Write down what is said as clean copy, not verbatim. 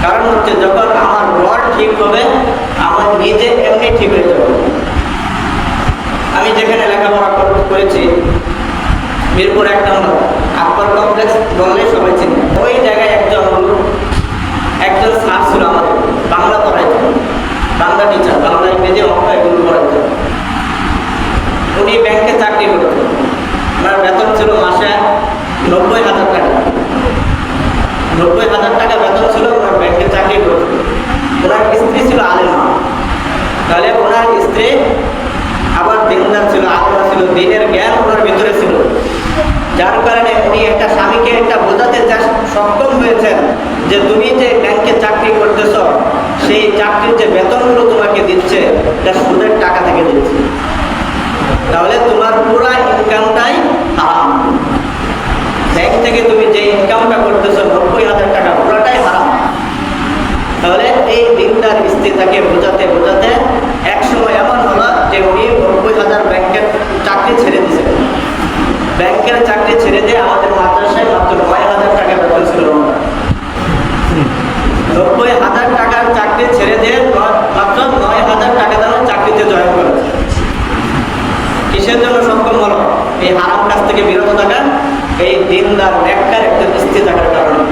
কারণ হচ্ছে যখন আমার রড ঠিক হবে আমার নিজে এমনি ঠিক হয়ে যাবে। আমি যেখানে লেখাপড়া করেছি মিরপুর 1 নম্বর আকবর কমপ্লেক্স বললে সবাই চিনে, ওই জায়গায় একজন স্যার ছিল আমাদের, বাংলা পড়াইতেন, বাংলা টিচার, বাংলা ইংরেজি অঙ্ক এগুলো পড়াইতেন। উনি ব্যাংকে চাকরি করতেন, ওনার বেতন ছিল মাসে 90,000 টাকা। 90,000 টাকা বেতন ছিল, ওনার ব্যাংকে চাকরি করতেন। ওনার স্ত্রী ছিল আলেমা, তাহলে ওনার স্ত্রী আবার দিনদার ছিল, আলেমা ছিল, দিনের জ্ঞান ওনার ভিতরে ছিল, যার কারণে উনি একটা স্বামীকে একটা বোঝাতে সক্ষম হয়েছেন যে তুমি যে ব্যাংকে চাকরি করতেছ সেই চাকরির যে বেতনগুলো তোমাকে দিচ্ছে এটা সুদের টাকা থেকে দিচ্ছে, তাহলে তোমার পুরো ইনকামটাই হারাম। ব্যাংক থেকে তুমি যে ইনকামটা করতেছো 90,000 টাকা পুরোটাই হারাম। তাহলে এই দিনদার স্ত্রী তাকে বোঝাতে বোঝাতে এক সময় এমন হলো যে উনি 90,000 ব্যাংকের চাকরি ছেড়ে দিয়েছেন। ব্যাংকের চাকরি ছেড়ে দিয়ে আমাদের মাদ্রাসায় মাত্র 9,000 টাকা বেতন ছিল। 90,000 টাকার চাকরি ছেড়ে দিয়ে মাত্র 9,000 টাকা দামের চাকরিতে জয়েন করেছে। কিসের জন্য সক্ষম হলো? এই হারাম কাজ থেকে বিরত থাকা, এই দিনদার নেককার একটা স্ত্রী থাকার কারণে।